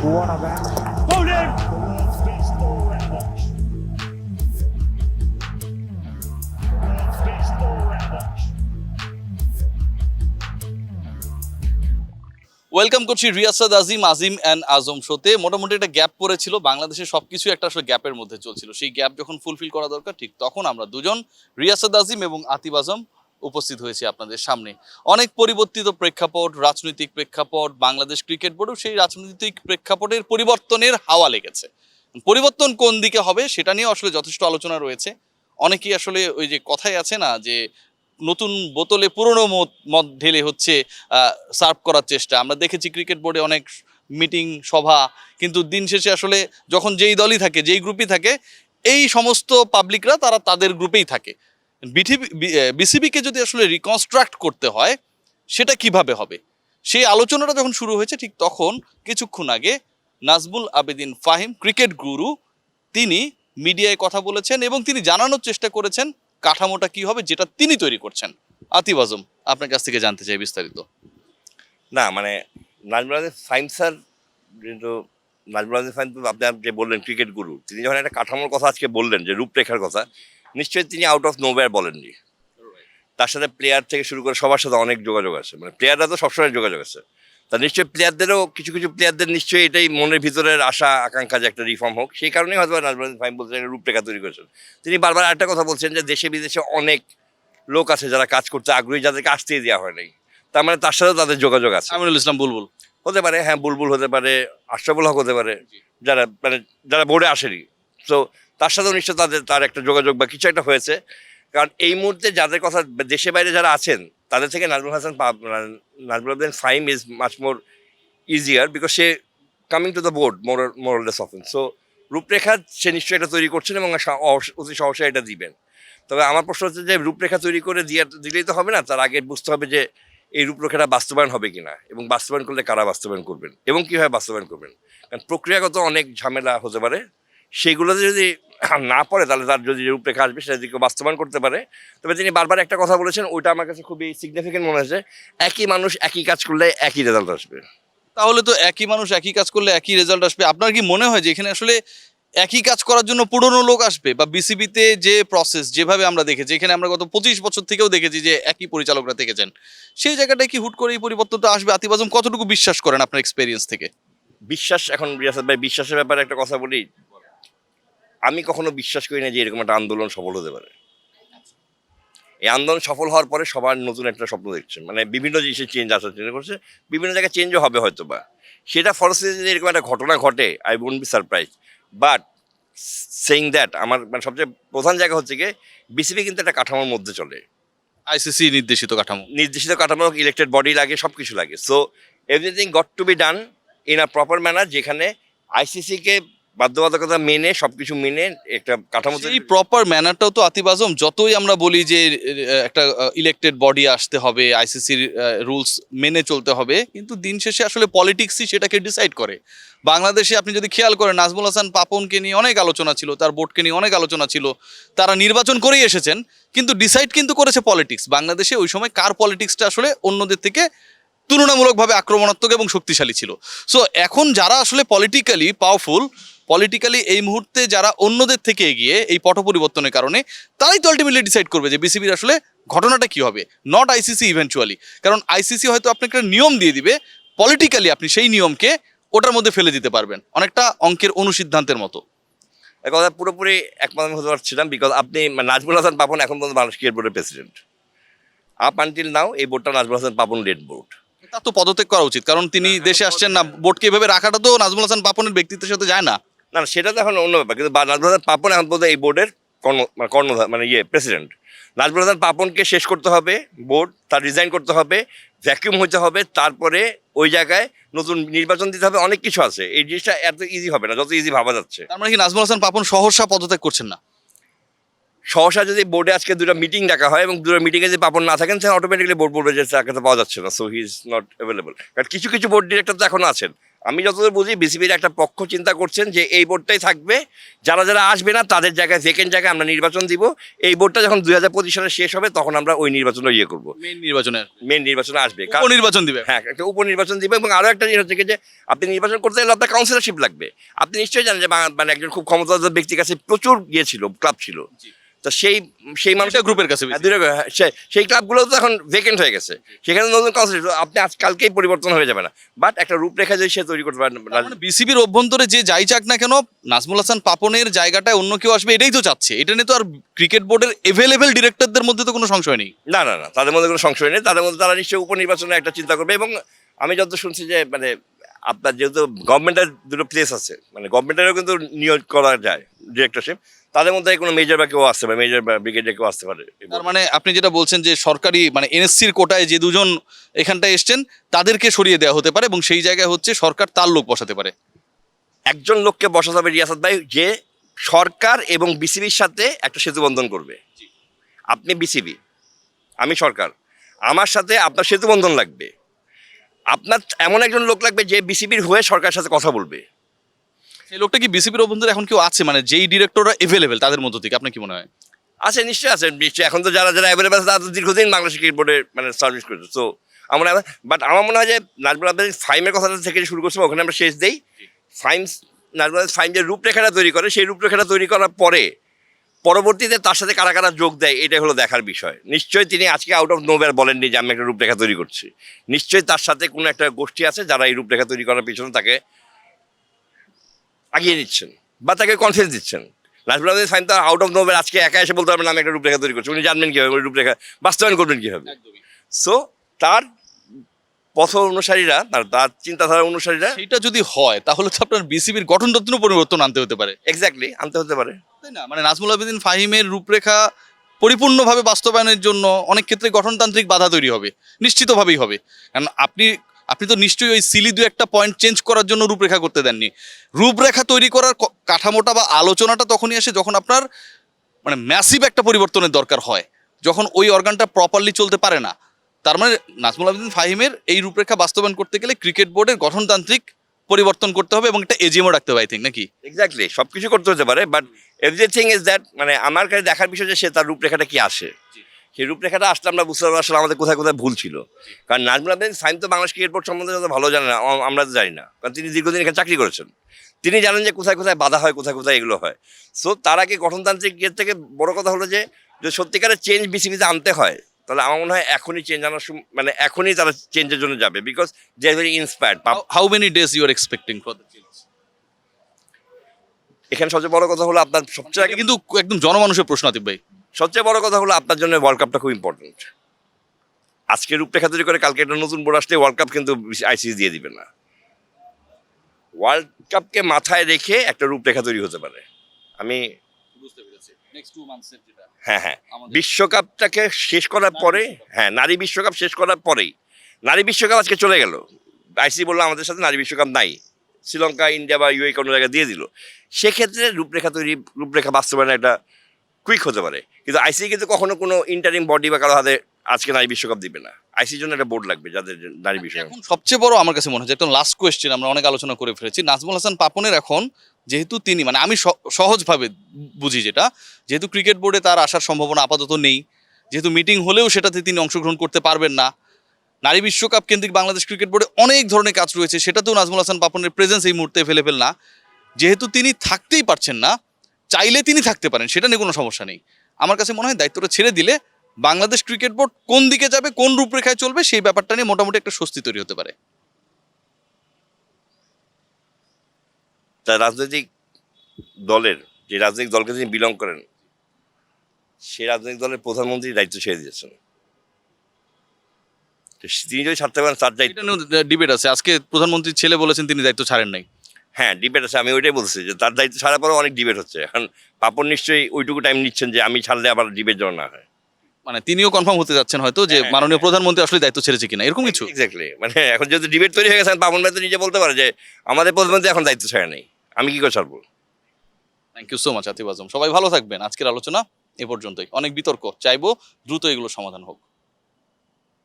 What a match. Welcome করছি রিয়াসাদ আজিম আজিম and আজম শোতে। মোটামুটি একটা গ্যাপ পড়েছিল, বাংলাদেশের সবকিছু একটা আসলে গ্যাপের মধ্যে চলছিল। সেই গ্যাপ যখন ফুলফিল করা দরকার, ঠিক তখন আমরা দুজন রিয়াসাদ আজিম এবং আতিব আজম উপস্থিত হয়েছি আপনাদের সামনে। অনেক পরিবর্তিত প্রেক্ষাপট, রাজনৈতিক প্রেক্ষাপট, বাংলাদেশ ক্রিকেট বোর্ডও সেই রাজনৈতিক প্রেক্ষাপটের পরিবর্তনের হাওয়া লেগেছে। পরিবর্তন কোন দিকে হবে সেটা নিয়ে আসলে যথেষ্ট আলোচনা রয়েছে। অনেকেই আসলে ওই যে কথাই আছে না, যে নতুন বোতলে পুরনো মদ ঢেলে হচ্ছে সার্ভ করার চেষ্টা। আমরা দেখেছি ক্রিকেট বোর্ডে অনেক মিটিং সভা, কিন্তু দিন শেষে আসলে যখন যেই দলই থাকে, যেই গ্রুপই থাকে, এই সমস্ত পাবলিকরা তারা তাদের গ্রুপেই থাকে। বিসিবিকে যদি আসলে রিকনস্ট্রাক্ট করতে হয়, সেটা কিভাবে হবে, সেই আলোচনাটা যখন শুরু হয়েছে, ঠিক তখন কিছুক্ষণ আগে নাজমুল আবেদিন ফাহিম, ক্রিকেট গুরু, তিনি মিডিয়ায় কথা বলেছেন এবং তিনি জানানোর চেষ্টা করেছেন কাঠামোটা কি হবে, যেটা তিনি তৈরি করছেন। আতিব আজম, আপনার কাছ থেকে জানতে চাই বিস্তারিত। না মানে নাজমুল আবেদিন ফাহিম স্যার, কিন্তু নাজমুল আবেদিন ফাহিম তো আপনি যে বললেন ক্রিকেট গুরু, তিনি যখন একটা কাঠামোর কথা আজকে বললেন, যে রূপরেখার কথা, নিশ্চয়ই তিনি আউট অফ নোওয়্যার বলেননি। তার সাথে প্লেয়ার থেকে শুরু করে সবার সাথে অনেক যোগাযোগ আছে, মানে প্লেয়াররা তো সবসময় যোগাযোগ আছে। তা নিশ্চয়ই প্লেয়ারদেরও কিছু কিছু প্লেয়ারদের নিশ্চয়ই এটাই মনের ভিতরের আশা আকাঙ্ক্ষা যে একটা রিফর্ম হোক। সেই কারণেই হয়তো নাজমুল আবেদিন ফাহিম বলছেন একটা রূপরেখা তৈরি করেছেন। তিনি বারবার একটা কথা বলছেন যে দেশে বিদেশে অনেক লোক আছে যারা কাজ করতে আগ্রহী, যাদেরকে আসতেই দেওয়া হয় নাই। তার মানে তার সাথেও তাদের যোগাযোগ আছে। আমিনুল ইসলাম বুলবুল হতে পারে, হ্যাঁ, বুলবুল হতে পারে, আশরাফুল হক হতে পারে, যারা মানে যারা বোর্ডে আসেনি। তো তার সাথেও নিশ্চয় তার একটা যোগাযোগ বা কিছু একটা হয়েছে। কারণ এই মুহূর্তে যাদের কথা দেশে বাইরে যারা আছেন, তাদের থেকে Nazmul Abedin Fahim is much more easier, because say coming to the board মোরলেস often. So রূপরেখা সে নিশ্চয়ই এটা তৈরি করছেন এবং অতি সহসা এটা দিবেন। তবে আমার প্রশ্ন হচ্ছে যে রূপরেখা তৈরি করে দিলেই তো হবে না, তার আগে বুঝতে হবে যে এই রূপরেখাটা বাস্তবায়ন হবে কিনা, এবং বাস্তবায়ন করলে কারা বাস্তবায়ন করবেন এবং কীভাবে বাস্তবায়ন করবেন। কারণ প্রক্রিয়াগত অনেক ঝামেলা হতে পারে, সেইগুলোতে যদি না পড়ে তাহলে তার যদি রূপরেখা আসবে সেটা যদি কেউ বাস্তবায়ন করতে পারে। তবে তিনি বারবার একটা কথা বলেছেন, ওইটা আমার কাছে খুবই সিগনিফিকেন্ট মনে হয়েছে, একই মানুষ একই কাজ করলে একই রেজাল্ট আসবে। তাহলে তো একই মানুষ একই কাজ করলে একই রেজাল্ট আসবে। আপনার কি মনে হয় যে এখানে আসলে একই কাজ করার জন্য পুরনো লোক আসবে, বা বিসিবিতে যে প্রসেস যেভাবে আমরা দেখেছি, এখানে আমরা গত 25 বছর থেকেও দেখেছি যে একই পরিচালকরা থেকেছেন, সেই জায়গাটায় কি হুট করে এই পরিবর্তনটা আসবে? আতিব আজম কতটুকু বিশ্বাস করেন আপনার এক্সপেরিয়েন্স থেকে? বিশ্বাস, এখন রিয়াসাত ভাই বিশ্বাসের ব্যাপারে একটা কথা বলি, আমি কখনো বিশ্বাস করি না যে এরকম একটা আন্দোলন সফল হতে পারে। এই আন্দোলন সফল হওয়ার পরে সবার নতুন একটা স্বপ্ন দেখছে, মানে বিভিন্ন জিনিসের চেঞ্জ আসার চেষ্টা করছে, বিভিন্ন জায়গায় চেঞ্জও হবে হয়তো বা। সেটা ফলশ্রুতিতে যদি এরকম একটা ঘটনা ঘটে, I won't be surprise. But saying that, আমার মানে সবচেয়ে প্রধান জায়গা হচ্ছে গিয়ে বিসিবি কিন্তু একটা কাঠামোর মধ্যে চলে, আইসিসি নির্দেশিত কাঠামো, নির্দেশিত কাঠামো, ইলেক্টেড বডি লাগে, সব কিছু লাগে। So everything got to be done in a proper manner, যেখানে আইসিসিকে বাধ্যবাধকতা মেনে সবকিছু মেনে একটা কাঠামো। এই প্রপার ম্যানারটাও তো আতিব আজম, যতই আমরা বলি যে একটা ইলেক্টেড বডি আসতে হবে, আইসিসির রুলস মেনে চলতে হবে, কিন্তু দিন শেষে আসলে পলিটিক্সই সেটাকে ডিসাইড করে। বাংলাদেশে আপনি যদি খেয়াল করেন, নাজমুল হাসান পাপনকে নিয়ে অনেক আলোচনা ছিল, তার বোর্ডকে নিয়ে অনেক আলোচনা ছিল, তারা নির্বাচন করেই এসেছেন, কিন্তু ডিসাইড কিন্তু করেছে পলিটিক্স। বাংলাদেশে ওই সময় কার পলিটিক্সটা আসলে অন্যদের থেকে তুলনামূলকভাবে আক্রমণাত্মক এবং শক্তিশালী ছিল। সো এখন যারা আসলে পলিটিক্যালি পাওয়ারফুল, পলিটিক্যালি এই মুহূর্তে যারা অন্যদের থেকে এগিয়ে এই পট পরিবর্তনের কারণে, তারাই তো আলটিমেটলি ডিসাইড করবে যে বিসিবির আসলে ঘটনাটা কি হবে, নট আইসিসি ইভেন্চুয়ালি। কারণ আইসিসি হয়তো আপনাকে একটা নিয়ম দিয়ে দিবে, পলিটিক্যালি আপনি সেই নিয়মকে ওটার মধ্যে ফেলে দিতে পারবেন, অনেকটা অঙ্কের অনুসিদ্ধান্তের মতো। কথা পুরোপুরি একমত আমি হতে পারছিলাম, বিকজ আপনি নাজমুল হাসান পাপন এখন পর্যন্ত বাংলাদেশ ক্রিকেট বোর্ডের প্রেসিডেন্ট। আপ আনটিল নাও এই বোর্ডটা নাজমুল হাসান পাপন লেড বোর্ড। তার তো পদত্যাগ করা উচিত, কারণ তিনি দেশে আসছেন না, বোর্ডকে এভাবে রাখাটা তো নাজমুল হাসান পাপনের ব্যক্তিত্বের সাথে যায় না। না, সেটা তো এখন অন্য ব্যাপার, কিন্তু নাজমুল হাসান পাপন এখন পর্যন্ত এই বোর্ডের কর্ণধার, মানে প্রেসিডেন্ট। নাজমুল হাসান পাপনকে শেষ করতে হবে বোর্ড, তার রিজাইন করতে হবে, ভ্যাকিউম হতে হবে, তারপরে ওই জায়গায় নতুন নির্বাচন দিতে হবে, অনেক কিছু আছে। এই জিনিসটা এত ইজি হবে না যত ইজি ভাবা যাচ্ছে। তার মানে কি নাজমুল হাসান পাপন সহসা পদত্যাগ করছেন না? সহসা যদি বোর্ডে আজকে দুটো মিটিং ডাকা হয় এবং দুটো মিটিংয়ে যদি পাপন না থাকেন, তাহলে অটোমেটিক্যালি বোর্ড বলবে যে তাকে তো পাওয়া যাচ্ছে না, so he is not available. কারণ কিছু কিছু বোর্ড ডিরেক্টর তো এখনো আছেন, আমি যতদূর বুঝি বিসিবির একটা পক্ষ চিন্তা করছেন যে এই বোর্ডটাই থাকবে, যারা যারা আসবে না তাদের জায়গায় ভেকেন্ট জায়গায় আমরা নির্বাচন দিব। এই বোর্ডটা যখন 2025 সালে শেষ হবে তখন আমরা ওই নির্বাচনে করবো, মেন নির্বাচনে আসবে, নির্বাচন দিবে। হ্যাঁ, একটা উপনির্বাচন দিবে। এবং আরো একটা জিনিস হচ্ছে কি যে আপনি নির্বাচন করতে গেলে আপনার কাউন্সিলরশিপ লাগবে। আপনি নিশ্চয়ই জানেন যে মানে একজন খুব ক্ষমতাধর ব্যক্তির কাছে প্রচুর ছিল, ক্লাব ছিল। তো সেই মানুষের গ্রুপের কাছে সেই ক্লাবগুলো তো এখন ভেকেন্ট হয়ে গেছে, সেখানে নতুন কাউন্সিলর আপনি আজকালকেই পরিবর্তন হয়ে যাবে না, বাট একটা রূপরেখা যদি সে তৈরি করতে পারেন। বিসিবির অভ্যন্তরে যে যাই চাক না কেন নাজমুল হাসান পাপনের জায়গাটায় অন্য কেউ আসবে এটাই তো চাচ্ছে। এটা নিয়ে তো আর ক্রিকেট বোর্ডের এভেলেবেল ডিরেক্টরদের মধ্যে তো কোনো সংশয় নেই। না, তাদের মধ্যে কোনো সংশয় নেই। তাদের মধ্যে তারা নিশ্চয়ই উপনির্বাচনে একটা চিন্তা করবে। এবং আমি যত শুনছি যে মানে আপনার যেহেতু গভর্নমেন্টের দুটো প্লেস আছে, মানে গভর্নমেন্টেরও কিন্তু নিয়োগ করা যায় ডিরেক্টরশিপ, তাদের মধ্যে কোনো মেজর বা কেউ আসতে পারে, মেজর বা ব্রিগেডে কেউ আসতে পারে। তার মানে আপনি যেটা বলছেন যে সরকারি মানে এনএসসির কোটায় যে দুজন এখানটায় এসছেন তাদেরকে সরিয়ে দেওয়া হতে পারে এবং সেই জায়গায় হচ্ছে সরকার তার লোক বসাতে পারে। একজন লোককে বসাতে হবে রিয়াসাত ভাই, যে সরকার এবং বিসিবির সাথে একটা সেতু বন্ধন করবে। আপনি বিসিবি, আমি সরকার, আমার সাথে আপনার সেতু বন্ধন লাগবে। আপনার এমন একজন লোক লাগবে যে বিসিবির হয়ে সরকারের সাথে কথা বলবে। সেই লোকটা কি বিসিবির অভ্যন্তরে এখন কেউ আছে, মানে যেই ডিরেক্টররা এভেলেবেল তাদের মধ্যে থেকে আপনার কি মনে হয়? আছে, নিশ্চয়ই আছে, নিশ্চয়ই। এখন তো যারা যারা অ্যাভেলেবেল আছে তারা তো দীর্ঘদিন বাংলাদেশ ক্রিকেট বোর্ডে মানে সার্ভিস করেছে। তো আমরা, বাট আমার মনে হয় যে নাজমুল আবদিন ফাইমের কথাটা থেকে শুরু করছিলাম, ওখানে আমরা শেষ দেই। নাজমুল আবদিন ফাইম যে রূপরেখাটা তৈরি করে, সেই রূপরেখাটা তৈরি করার পরে পরবর্তীতে তার সাথে কারা কারা যোগ দেয় এটাই হলো দেখার বিষয়। নিশ্চয়ই তিনি আজকে আউট অফ নোওয়্যার বলেননি যে আমি একটা রূপরেখা তৈরি করছি। নিশ্চয়ই তার সাথে কোনো একটা গোষ্ঠী আছে যারা এই রূপরেখা তৈরি করার পিছনে তাকে আগিয়ে নিচ্ছেন বা তাকে কনফিডেন্স দিচ্ছেন। নাজমুল আবদিন ফাইম তো আউট অফ নোওয়্যার আজকে একা এসে বলতে পারবেন আমি একটা রূপরেখা তৈরি করছি। উনি জানবেন কীভাবে ওই রূপরেখা বাস্তবায়ন করবেন কীভাবে। সো তার পথ অনুসারীরা, তার চিন্তাধারা অনুসারীরা, সেটা যদি হয় তাহলে তো আপনার বিসিবির গঠনতন্ত্র পরিবর্তন আনতে হতে পারে। এক্স্যাক্টলি আনতে হতে পারে, তাই না? মানে নাজমুল আবেদিন ফাহিমের রূপরেখা পরিপূর্ণভাবে বাস্তবায়নের জন্য অনেক ক্ষেত্রে গঠনতান্ত্রিক বাধা তৈরি হবে, নিশ্চিতভাবেই হবে। কারণ আপনি তো নিশ্চয়ই ওই সিলি দু একটা পয়েন্ট চেঞ্জ করার জন্য রূপরেখা করতে দেননি। রূপরেখা তৈরি করার কাঠামোটা বা আলোচনাটা তখনই আসে যখন আপনার মানে ম্যাসিভ একটা পরিবর্তনের দরকার হয়, যখন ওই অর্গানটা প্রপারলি চলতে পারে না। তার মানে নাজমুল আবেদিন ফাহিমের এই রূপরেখা বাস্তবায়ন করতে গেলে ক্রিকেট বোর্ডের গঠনতান্ত্রিক পরিবর্তন করতে হবে এবং একটা এজিএমও রাখতে হবে, আই থিঙ্ক, নাকি? এক্স্যাক্টলি সব কিছু করতে হতে পারে, বাট এভরিথিং ইজ দ্যাট মানে আমার কাছে দেখার বিষয় যে সে তার রূপরেখাটা কি আসে। সেই রূপরেখাটা আসলে আমরা বুঝতে পারবো আসলে আমাদের কোথায় কোথায় ভুল ছিল। কারণ নাজমুল আবদিন ফাহিম তো বাংলাদেশ ক্রিকেট বোর্ড সম্বন্ধে যত ভালো জানে না, আমরা তো জানি না, কারণ তিনি দীর্ঘদিন এখানে চাকরি করেছেন। তিনি জানেন যে কোথায় কোথায় বাধা হয়, কোথায় কোথায় এগুলো হয়। সো তার আগে গঠনতান্ত্রিক ইয়ের থেকে বড় কথা হলো যে যদি সত্যিকারের চেঞ্জ বিসিবিতে আনতে হয় তাহলে আমার মনে হয় এখনই চেঞ্জ আনার মানে এখনই তারা চেঞ্জের জন্য যাবে, because they are very inspired. How many days you are expecting for the change? এখানে সবচেয়ে বড় কথা হলো আপনার সবচেয়ে আগে কিন্তু একদম জনমানুষের প্রশ্ন, আতিফ ভাই। সবচেয়ে বড় কথা হলো আপনার জন্য ওয়ার্ল্ড কাপটা খুব ইম্পর্টেন্ট। আজকে রূপরেখা তৈরি করে কালকে একটা নতুন বোর্ড আসলে ওয়ার্ল্ড কাপ কিন্তু আইসিসি দিয়ে দিবে না। ওয়ার্ল্ড কাপকে মাথায় রেখে একটা রূপরেখা তৈরি হতে পারে। আমি বুঝতে পেরেছি নেক্সট 2 মান্থসের যেটা হ্যাঁ বিশ্বকাপটাকে শেষ করার পরে, হ্যাঁ নারী বিশ্বকাপ শেষ করার পরেই, নারী বিশ্বকাপ আজকে চলে গেল, আইসিসি বললো আমাদের সাথে নারী বিশ্বকাপ নাই, শ্রীলঙ্কা, ইন্ডিয়া বা ইউএই কোনো জায়গায় দিয়ে দিল। সেক্ষেত্রে রূপরেখা বাস্তবায়ন একটা কুইক হতে পারে। কিন্তু আইসিসি কিন্তু কখনো কোনো ইন্টারিম বডি বা কারো হাতে আজকে নারী বিশ্বকাপ দিবে না। আইসিসির জন্য একটা বোর্ড লাগবে যাদের নারী বিশ্বকাপ। এখন সবচেয়ে বড় আমার কাছে মনে হয় একদম লাস্ট কোয়েশ্চেন, আমরা অনেক আলোচনা করে ফেলেছি। নাজমুল হাসান পাপনের এখন যেহেতু তিনি মানে আমি সহজভাবে বুঝি যেটা, যেহেতু ক্রিকেট বোর্ডে তার আসার সম্ভাবনা আপাতত নেই, যেহেতু মিটিং হলেও সেটাতে তিনি অংশগ্রহণ করতে পারবেন না, নারী বিশ্বকাপ কেন্দ্রিক বাংলাদেশ ক্রিকেট বোর্ডে অনেক ধরনের কাজ রয়েছে, সেটাতেও নাজমুল হাসান পাপনের প্রেজেন্স এই মুহূর্তে ফেল না। যেহেতু তিনি থাকতেই পারছেন না, চাইলে তিনি থাকতে পারেন, সেটা নিয়ে কোনো সমস্যা নেই। আমার কাছে মনে হয় দায়িত্বটা ছেড়ে দিলে বাংলাদেশ ক্রিকেট বোর্ড কোন দিকে যাবে, কোন রূপরেখায় চলবে, সেই ব্যাপারটা নিয়ে মোটামুটি একটা স্বস্তি তৈরি হতে পারে। তা রাজনৈতিক দলের, যে রাজনৈতিক দলকে তিনি বিলং করেন, সেই রাজনৈতিক দলের প্রধানমন্ত্রী দায়িত্ব ছেড়ে দিয়েছেন। তিনি যদি ছাড়তে পারেন তার দায়িত্ব ডিবেট আছে, আজকে প্রধানমন্ত্রীর ছেলে বলেছেন তিনি দায়িত্ব ছাড়েন নাই। হ্যাঁ ডিবেট আছে, আমি ওইটাই বলছি যে তার দায়িত্ব ছাড়ার পরেও অনেক ডিবেট হচ্ছে। এখন পাপন নিশ্চয়ই ওইটুকু টাইম নিচ্ছেন যে আমি ছাড়লে আবার ডিবেট যেন না হয়। মানে তিনিও কনফার্ম হতে যাচ্ছেন হয়তো যে মাননীয় প্রধানমন্ত্রী আসলে দায়িত্ব ছেড়েছে কিনা, এরকম কিছু। এক্স্যাক্টলি, মানে এখন যেহেতু ডিবেট তৈরি হয়ে গেছে, পাপন ভাই তো নিজে বলতে পারে যে আমাদের প্রধানমন্ত্রী এখন দায়িত্ব ছাড়া নেই, আমি কি করে ছাড়বো। Thank you so much Atif Azam, সবাই ভালো থাকবেন। আজকের আলোচনা এ পর্যন্তই। অনেক বিতর্ক, চাইবো দ্রুত এগুলো সমাধান হোক।